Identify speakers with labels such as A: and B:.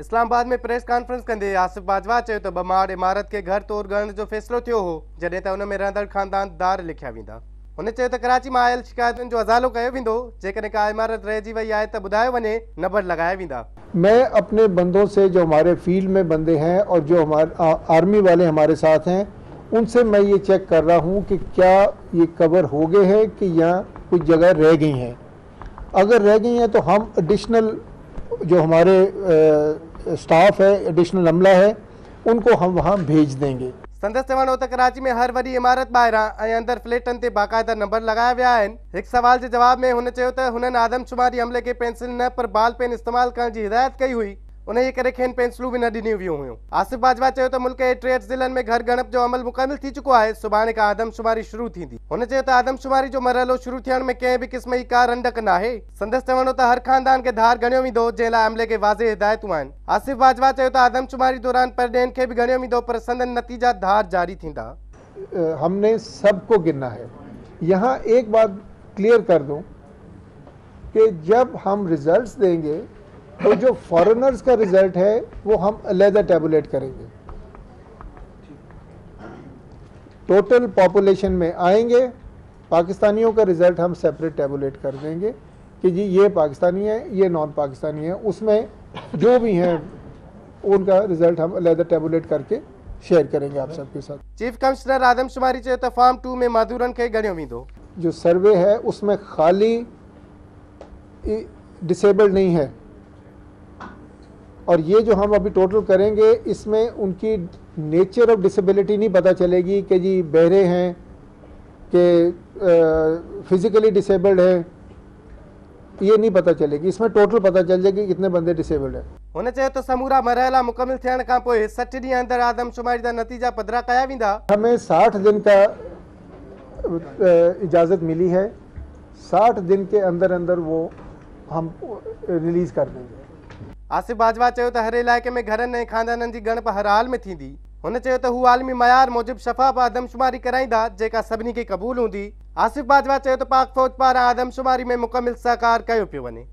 A: इस्लामाबाद में press conference कंदे आसिफ बाजवा चयो त बमाड़ इमारत के घर तोड़ करण जो फैसलो थियो हो जॾहिं त उन में रहंदड़ खानदानदार लिखिया वेंदा। हुन चयो त कराची में आयल शिकायतुनि जो अज़ालो कयो वेंदो। जेकॾहिं का इमारत रहिजी वई आहे त ॿुधायो वञे, नंबर लगाया वेंदा।
B: मैं अपने बंदों से, जो हमारे फील्ड में बंदे हैं और जो हमारे आर्मी वाले हमारे साथ हैं, उनसे मैं ये चेक कर रहा हूँ कि क्या ये कवर हो गए हैं कि यहाँ कुछ जगह रह गई हैं। अगर रह गई हैं तो हम एडिशनल जो हमारे स्टाफ है, एडिशनल अमला है, उनको हम वहाँ भेज देंगे।
A: संदस चवण हो त कराची में हर वॾी इमारत ॿाहिरां ऐं अंदरि फ्लैटनि ते बाक़ाइदा नंबर लगाया विया आहिनि। हिकु सवाल जे जवाब में हुन चयो त हुननि आदमशुमारी अमले खे पेंसिल न पर बाल पेन इस्तेमाल करण जी हिदायत कई हुई, उन जे करे खेनि पेंसिलूं बि न ॾिनियूं वियूं हुयूं। आसिफ बाजवा चयो त मुल्क जे 63 ज़िलनि में घर ॻणप जो अमल मुकमिल थी चुको आहे। सुभाणे खां आदमशुमारी शुरू थींदी। हुन चयो त आदमशुमारी जो मरहलो शुरू थियण में कंहिं बि क़िस्म जी का रंडक नाहे। संदस चवण हो त हर खानदान खे धार ॻणियो वेंदो, जंहिं लाइ अमले खे वाज़े हिदायतूं आहिनि। आसिफ बाजवा चयो त आदमशुमारी दौरान परॾेहनि खे बि ॻणियो वेंदो, पर संदन नतीजा धार जारी थींदा।
B: हमने सबको गिनना है। यहाँ एक बात क्लियर कर दूं कि जब हम रिजल्ट्स देंगे तो जो फॉरेनर्स का रिजल्ट है वो हम अलहदा टैबुलेट करेंगे। टोटल पॉपुलेशन में आएंगे, पाकिस्तानियों का रिजल्ट हम सेपरेट टैबुलेट कर देंगे कि जी ये पाकिस्तानी है, ये नॉन पाकिस्तानी है। उसमें जो भी हैं उनका रिजल्ट हम अलहदा टैबुलेट करके शेयर करेंगे आप सबके साथ।
A: चीफ कमिश्नर आदमशुमारी चयो त फॉर्म 2 में मादूरन खे ॻणियो वेंदो।
B: जो सर्वे है उसमें खाली डिसेबल्ड नहीं है, और ये जो हम अभी टोटल करेंगे इसमें उनकी नेचर ऑफ डिसेबिलिटी नहीं पता चलेगी कि जी बहरे हैं कि फिजिकली डिसेबल्ड है, ये नहीं पता चलेगी। इसमें टोटल पता चल जाएगी कितने बंदे डिसेबल्ड है।
A: हुन चयो त समूरा मरहला मुकमिल थियण खां पोइ 60 ॾींहं अंदरि आदमशुमारी जा नतीजा पधरा कया वेंदा।
B: हमें 60 दिन का इजाज़त मिली है। 60 दिन के अंदर अंदर वो हम रिलीज कर देंगे।
A: आसिफ बाजवा चयो त हर इलाइक़े में घरनि ऐं खानदाननि जी ॻणप हर हाल में थींदी। हुन चयो त हू आलमी मयार मूजिब शफ़ाफ़ आदमशुमारी कराईंदा, जेका सभिनी खे क़बूल हूंदी। आसिफ बाजवा चयो त पाक फ़ौज पारां आदमशुमारी में मुकमिल सहकार कयो पियो वञे।